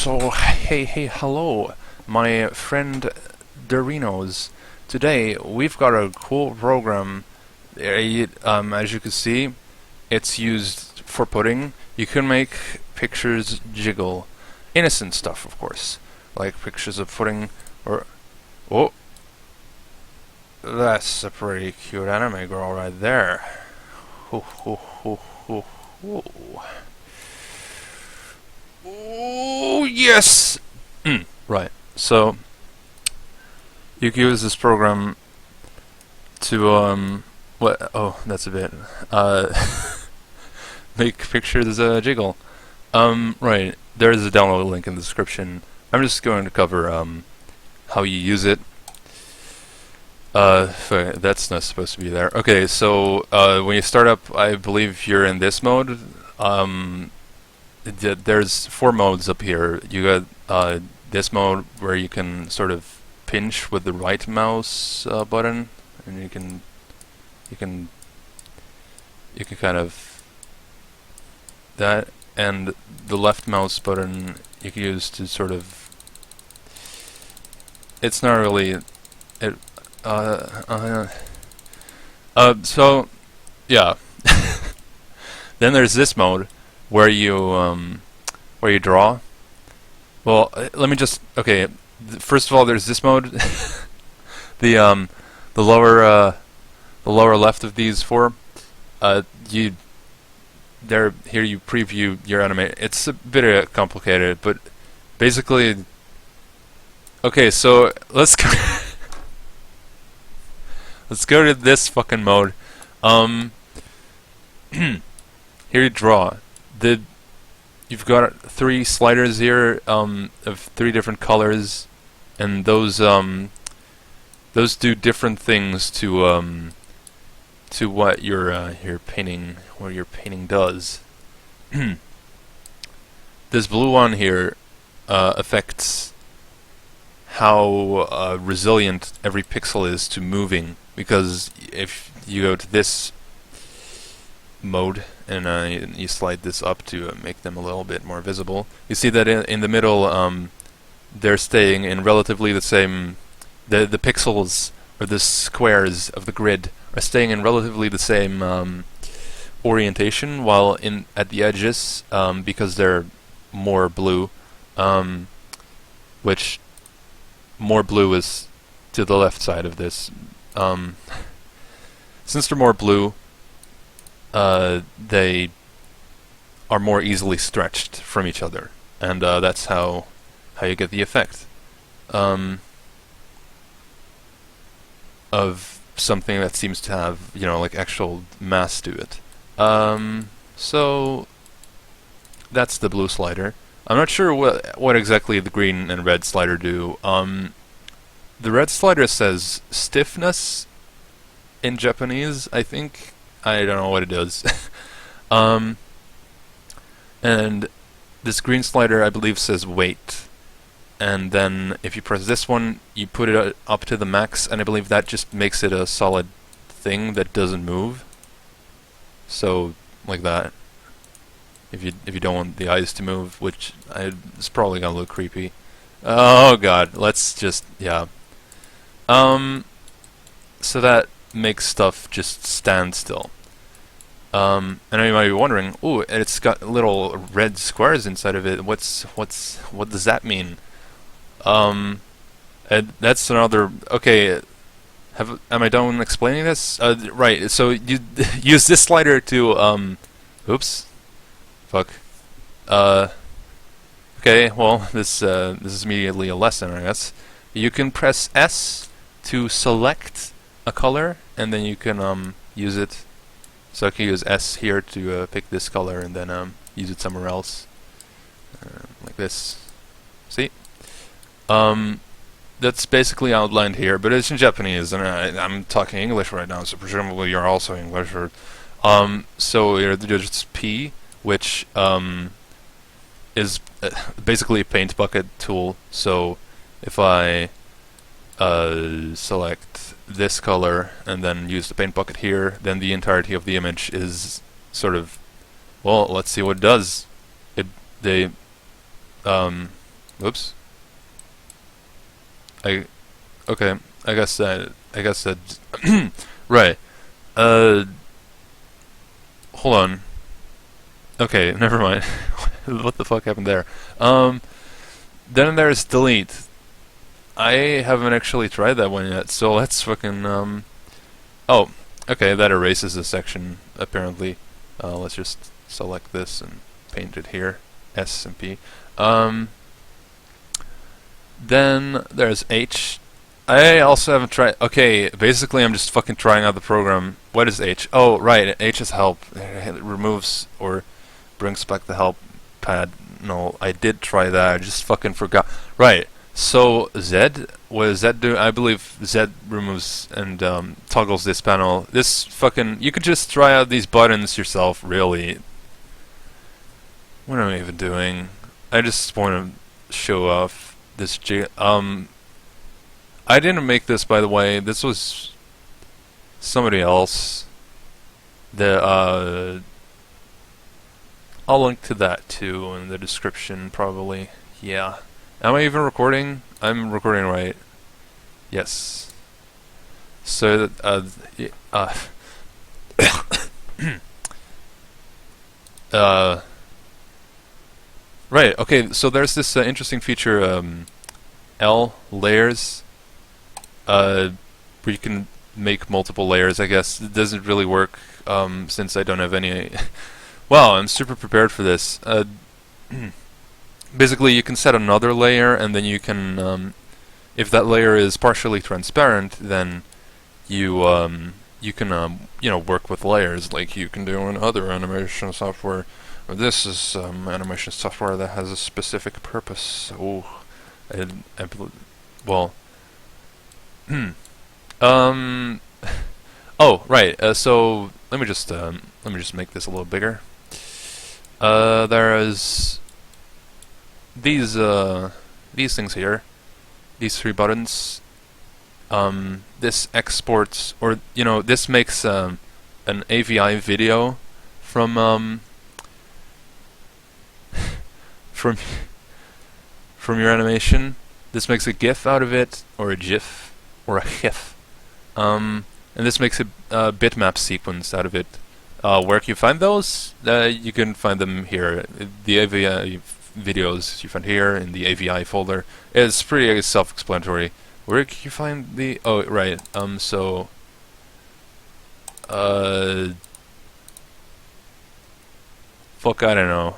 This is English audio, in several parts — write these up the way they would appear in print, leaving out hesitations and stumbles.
So, hey, hello, my friend Dorinos. Today, we've got a cool program. As you can see, it's used for pudding. You can make pictures jiggle. Innocent stuff, of course. Like pictures of pudding or... Oh! That's a pretty cute anime girl right there. Ho, ho, ho, ho, ho. Oh, yes! Right. So, you can use this program to, what? Oh, that's a bit. Make pictures jiggle. Right. There is a download link in the description. I'm just going to cover, how you use it. That's not supposed to be there. Okay, so, when you start up, I believe you're in this mode. There's 4 modes up here. You got, this mode where you can sort of pinch with the right mouse button, and you can kind of that, and the left mouse button you can use to sort of. It's not really it. So yeah. Then there's this mode where you draw. Well, let me just first of all, there's this mode. the lower left of these 4. Here you preview your anime. It's a bit complicated, but basically, okay. So let's go. Let's go to this fucking mode. Here you draw. You've got 3 sliders here of 3 different colors, and those do different things to what your painting does. This blue one here affects how resilient every pixel is to moving, because if you go to this mode and you slide this up to make them a little bit more visible, you see that in the middle they're staying in relatively the same. The pixels or the squares of the grid are staying in relatively the same orientation, while at the edges, because they're more blue, which more blue is to the left side of this. Since they're more blue, they are more easily stretched from each other, and that's how you get the effect of something that seems to have, like actual mass to it. So that's the blue slider. I'm not sure what exactly the green and red slider do. The red slider says stiffness in Japanese, I think. I don't know what it does. And this green slider, I believe, says weight. And then if you press this one, you put it up to the max, and I believe that just makes it a solid thing that doesn't move. So, like that. If you don't want the eyes to move, which it's probably gonna look creepy. Oh god, let's just, yeah. So that makes stuff just stand still. I know you might be wondering, ooh, it's got little red squares inside of it. What does that mean? And that's another. Okay, am I done explaining this? Right. So you use this slider to oops, fuck. Okay. Well, this is immediately a lesson, I guess. You can press S to select a color, and then you can use it. So I can use S here to pick this color, and then use it somewhere else, like this. See? That's basically outlined here, but it's in Japanese, and I'm talking English right now, so presumably you're also English. Or so you're the digits P, which is basically a paint bucket tool. So if I select this color and then use the paint bucket here, then the entirety of the image is sort of, well, let's see what it does. Whoops. Okay. I guess that. Right. Uh. Hold on. Okay, never mind. What the fuck happened there? Then there's delete. I haven't actually tried that one yet, so let's fucking, oh, okay, that erases a section, apparently. Let's just select this and paint it here. S and P. Then there's H. I also haven't tried. Okay, basically I'm just fucking trying out the program. What is H? Oh, right, H is help. It removes or brings back the help pad. No, I did try that. I just fucking forgot. Right. So Z, what does Z do? I believe Z removes and toggles this panel. This fucking, you could just try out these buttons yourself. Really. What am I even doing? I just want to show off this I didn't make this, by the way. This was somebody else. I'll link to that too in the description, probably. Yeah. Am I even recording? I'm recording, right? Yes. So, right, okay, so there's this interesting feature, L, layers, where you can make multiple layers, I guess. It doesn't really work, since I don't have any... Wow, I'm super prepared for this. Basically, you can set another layer, and then you can, if that layer is partially transparent, then you can, you know, work with layers like you can do in other animation software. This is animation software that has a specific purpose. Oh, well, oh, right. So let me just make this a little bigger. There is these things here, these three buttons. This exports, or you know, this makes an AVI video from from your animation. This makes a GIF out of it, or a GIF, or a GIF. And this makes a bitmap sequence out of it. Where can you find those? You can find them here. The AVI videos you find here in the AVI folder. It's pretty self-explanatory. Where can you find the... Oh, right. So... Fuck, I don't know.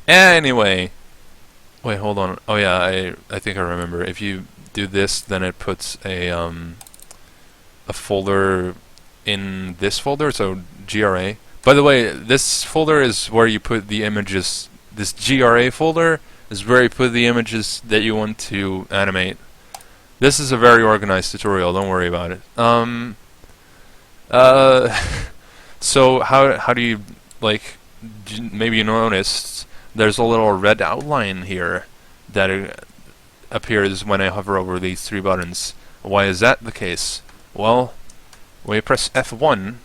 Anyway. Wait, hold on. Oh yeah, I think I remember. If you do this, then it puts a folder in this folder, so GRA. By the way, this folder is where you put the images. This GRA folder is where you put the images that you want to animate. This is a very organized tutorial, don't worry about it. So how do you, like, maybe you noticed there's a little red outline here that appears when I hover over these three buttons. Why is that the case? Well, when you press F1,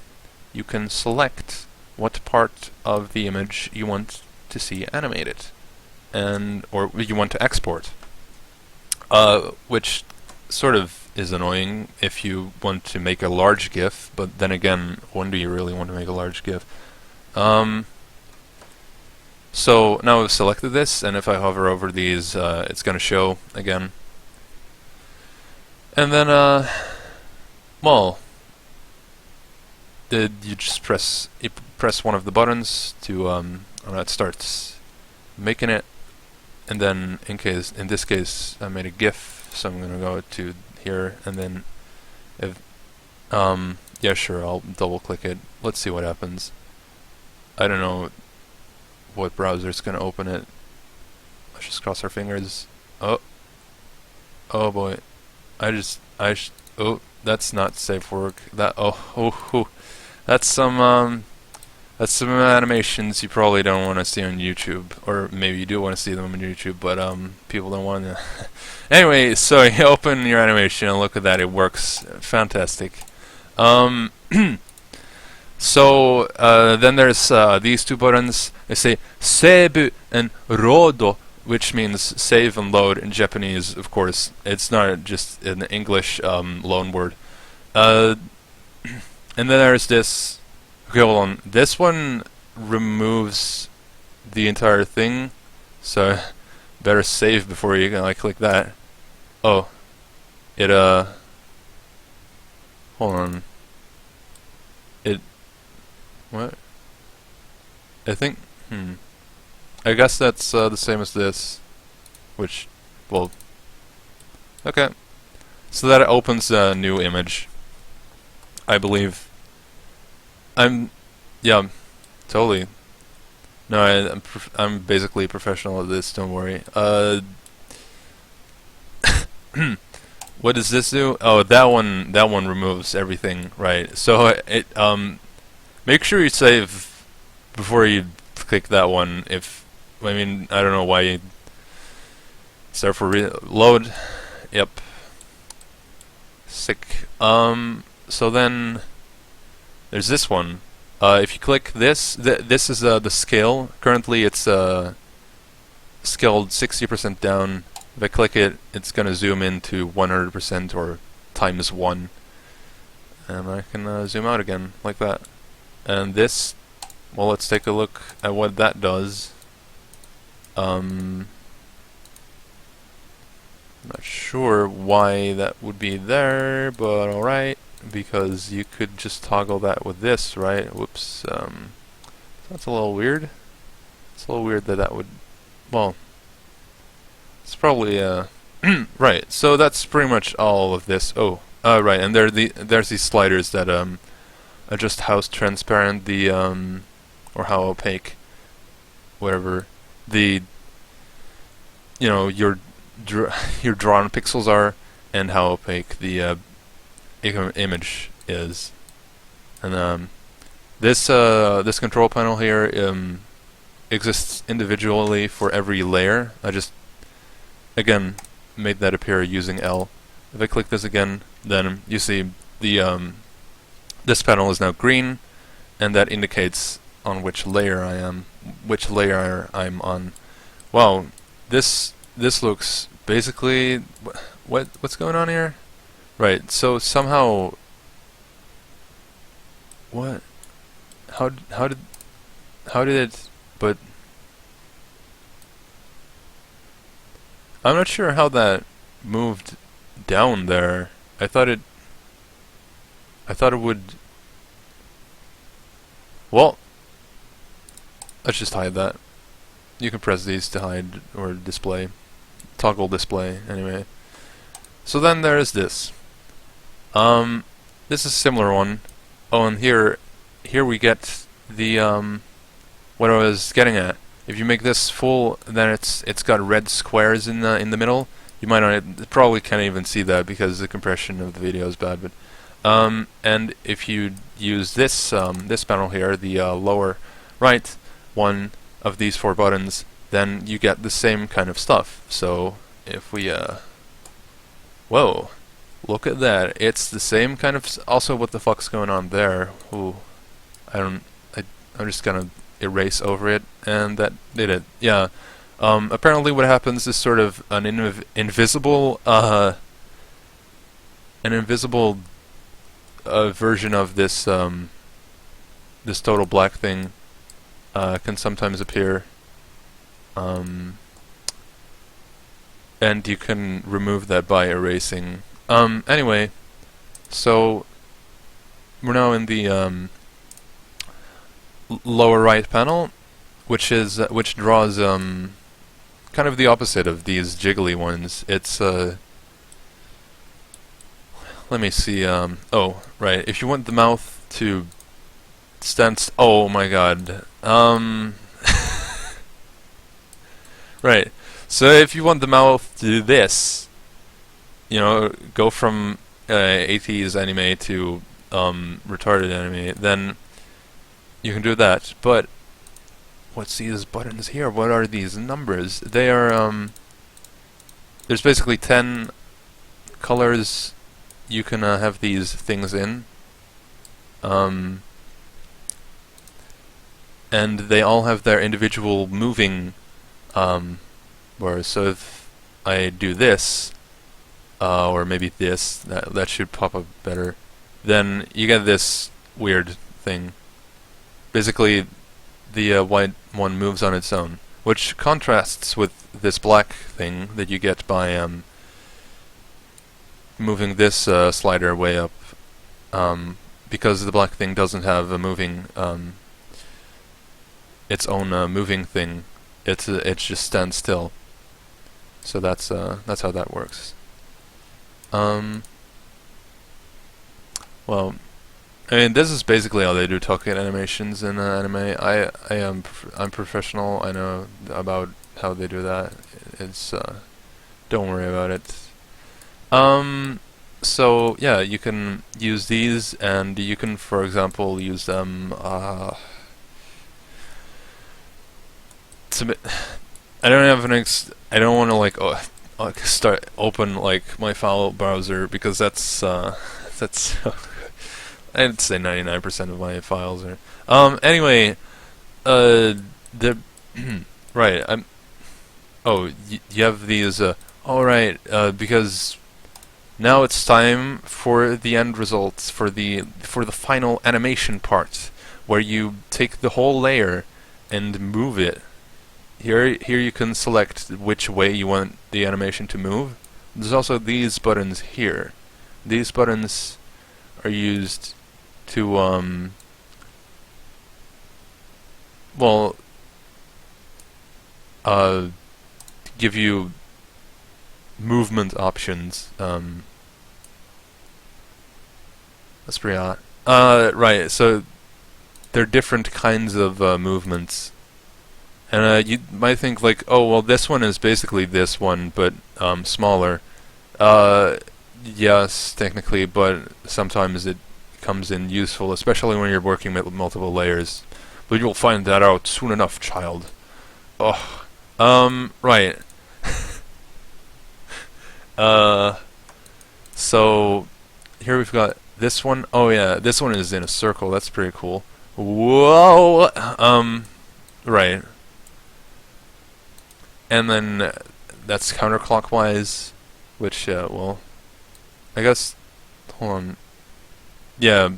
you can select what part of the image you want to see animated, or you want to export, which sort of is annoying if you want to make a large GIF, but then again, when do you really want to make a large GIF? So now I've selected this, and if I hover over these, it's going to show again. And then, well, you just press one of the buttons to, it starts making it, and then in this case, I made a GIF, so I'm going to go to here, and then if, yeah, sure, I'll double click it. Let's see what happens. I don't know what browser is going to open it. Let's just cross our fingers. Oh boy, oh, that's not safe work. That's some animations you probably don't want to see on YouTube, or maybe you do want to see them on YouTube, but people don't want to. Anyway, so you open your animation and look at that, it works fantastic. So then there's these two buttons. They say Seibu and Rodo which means save and load in Japanese, of course. It's not just an English loan word. And then there's this. Okay, hold on. This one removes the entire thing, so better save before you can click that. Oh, it hold on. It what? I think I guess that's the same as this, which, well, okay. So that opens a new image, I believe. Yeah, totally. No, I'm basically a professional at this. Don't worry. What does this do? Oh, that one removes everything, right? So it make sure you save before you click that one. I don't know why you start for load. Yep. Sick. So then there's this one. If you click this, this is the scale. Currently, it's scaled 60% down. If I click it, it's gonna zoom into 100% or times 1, and I can zoom out again like that. And this, well, let's take a look at what that does. Not sure why that would be there, but alright, because you could just toggle that with this, right? Whoops. That's a little weird. It's a little weird that would, well, it's probably right. So that's pretty much all of this. Oh, right, and there's these sliders that adjust how transparent the or how opaque, whatever the your drawn pixels are, and how opaque the image is. And this control panel here exists individually for every layer. I just again made that appear using L. If I click this again, then you see the this panel is now green, and that indicates on which layer I'm on. Wow, this looks basically what's going on here? Right. So somehow what? How did it? But I'm not sure how that moved down there. I thought it would. Well, let's just hide that. You can press these to hide or display. Toggle display, anyway. So then there is this. This is a similar one. Oh, and here we get the what I was getting at. If you make this full, then it's got red squares in the middle. You might not, probably can't even see that because the compression of the video is bad. But and if you use this this panel here, the lower right one of these 4 buttons, then you get the same kind of stuff. So if we whoa, look at that! It's the same kind of. Also, what the fuck's going on there? Ooh, I'm just gonna erase over it, and that did it. Yeah. Apparently, what happens is sort of an invisible version of this this total black thing can sometimes appear, and you can remove that by erasing. Anyway, so we're now in the lower right panel, which draws kind of the opposite of these jiggly ones. It's let me see. Oh, right. If you want the mouth to stand. Oh my God. Right. So if you want the mouth to do this, go from 80s anime to retarded anime, then you can do that. But what's these buttons here? What are these numbers? They are there's basically 10 colors you can have these things in, and they all have their individual moving bars. So if I do this, or maybe this, that should pop up better, then you get this weird thing. Basically, the white one moves on its own, which contrasts with this black thing that you get by moving this slider way up, because the black thing doesn't have a moving, its own moving thing. It just stands still. So that's how that works. Well, I mean, this is basically how they do talking animations in anime. I'm professional. I know about how they do that. It's don't worry about it. So yeah, you can use these, and you can, for example, use them. I don't have I don't want to like start open like my file browser, because that's I'd say 99% of my files are. Anyway, the right. Oh, you have these. All right. Because now it's time for the end results, for the final animation part, where you take the whole layer and move it. Here you can select which way you want the animation to move. There's also these buttons here. These buttons are used to give you movement options. That's pretty odd. Right, so there are different kinds of movements. And you might think like, oh, well, this one is basically this one, but smaller. Yes, technically, but sometimes it comes in useful, especially when you're working with multiple layers. But you'll find that out soon enough, child. Oh, right. So here we've got this one. Oh yeah, this one is in a circle. That's pretty cool. Whoa. Right. And then that's counterclockwise, which well, I guess. Hold on. Yeah.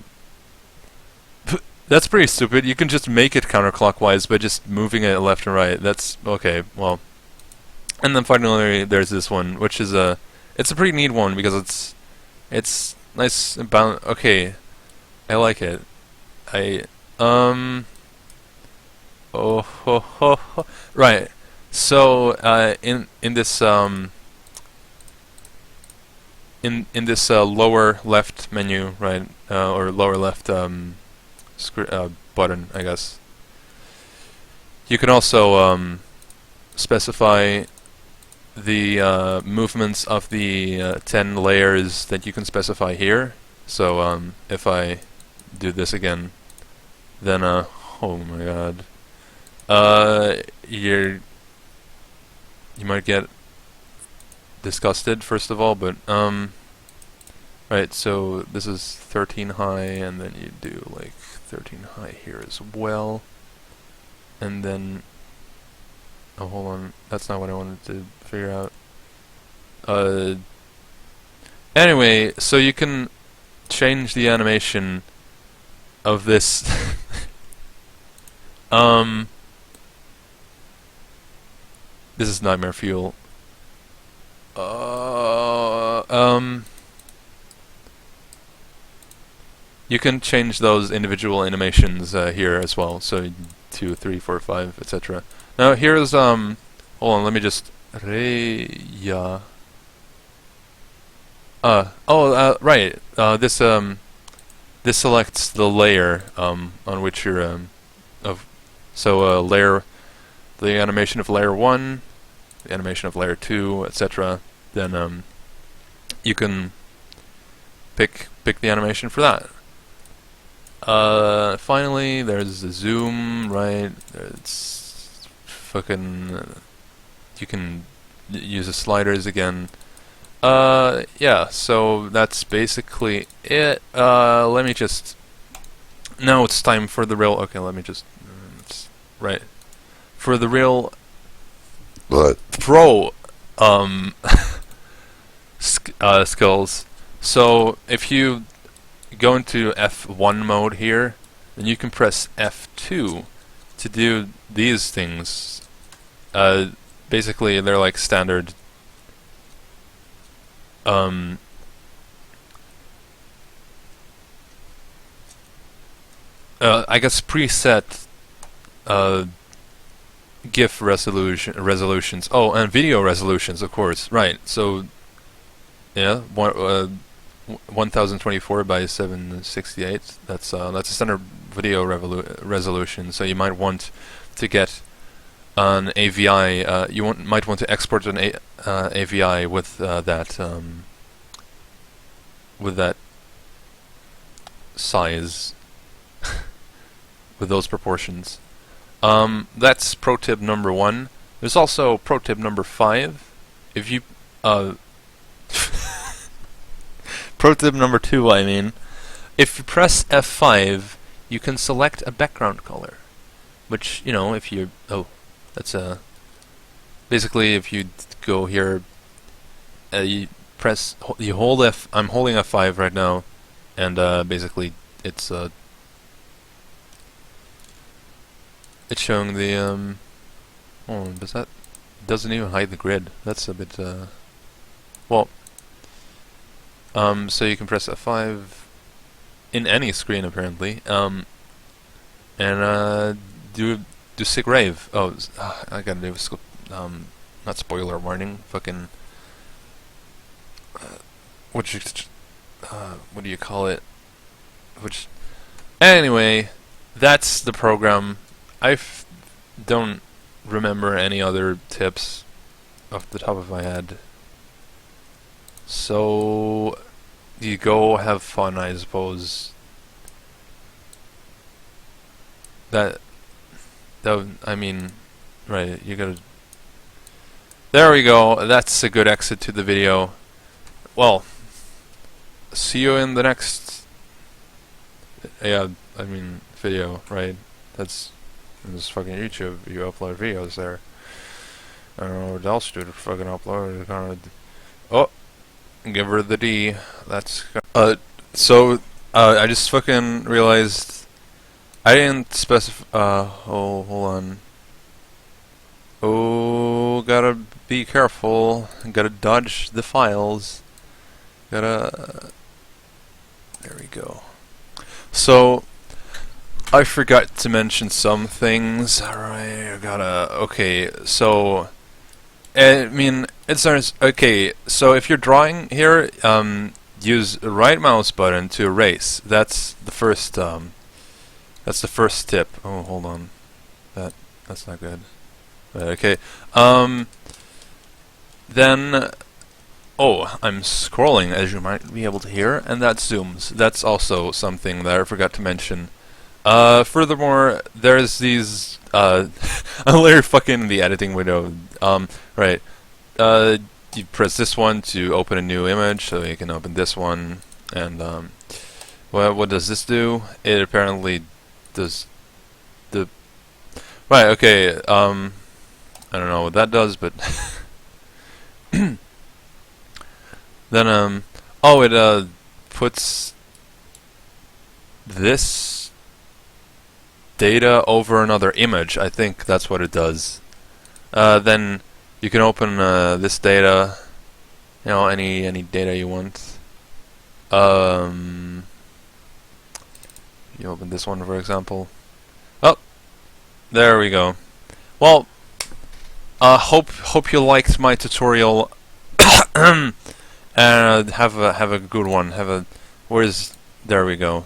That's pretty stupid. You can just make it counterclockwise by just moving it left and right. That's okay. Well, and then finally there's this one, which is it's a pretty neat one because it's nice and okay, I like it. Oh ho ho ho. Right. So in this in this lower left menu, right, or lower left button, I guess, you can also specify the movements of the 10 layers that you can specify here. So if I do this again, then oh my god, you might get disgusted first of all, but right, so this is 13 high, and then you do like 13 high here as well, and then oh, hold on, that's not what I wanted to figure out. Anyway, so you can change the animation of this this is Nightmare Fuel. You can change those individual animations here as well. So 2, 3, 4, 5, etc. Now here's hold on, let me just right. This selects the layer on which you're so layer, the animation of layer 1, the animation of layer 2, etc. Then you can pick the animation for that. Finally, there's the zoom, right? It's fucking. You can use the sliders again. Yeah. So that's basically it. Let me just. Now it's time for the real. Okay, let me just. Right. For the real pro skills. So if you go into F1 mode here, then you can press F2 to do these things. Basically, they're like standard I guess preset GIF resolutions. Oh, and video resolutions, of course. Right. So, yeah, 1024 by 768. That's a standard video resolution. So you might want to get an AVI. Might want to export an AVI with that size, with those proportions. That's pro tip number 1. There's also pro tip number 5. If you pro tip number 2, I mean, if you press F5, you can select a background color, which, you know, if you that's basically if you go here, you hold I'm holding F5 right now, and basically it's showing the oh, doesn't even hide the grid. That's a bit well, so you can press F5 in any screen apparently, and do sig rave. Oh, I gotta do not spoiler warning. Fucking what do you call it? Anyway, that's the program. I don't remember any other tips off the top of my head. So you go have fun, I suppose. I mean, right, you gotta... There we go, that's a good exit to the video. Well, see you in the next... Yeah, I mean, video, right? That's fucking YouTube, you upload videos there. I don't know what else to fucking upload. Oh! Give her the D. That's... So, I just fucking realized... I didn't specify... hold on. Oh, gotta be careful. Gotta dodge the files. There we go. So, I forgot to mention some things. Alright, okay, so... I mean, it starts... Okay, so if you're drawing here, use the right mouse button to erase. That's the first tip. Oh, hold on. That's not good. Okay. Then... Oh, I'm scrolling, as you might be able to hear, and that zooms. That's also something that I forgot to mention. Furthermore, there's these... I'm literally fucking in the editing window. Right. You press this one to open a new image, so you can open this one, and, well, what does this do? It apparently does the... Right, okay, I don't know what that does, but... Then, oh, it, puts this data over another image. I think that's what it does. Then you can open, this data, you know, any data you want. You open this one, for example. Oh, there we go. Well, hope you liked my tutorial. And have a good one. There we go.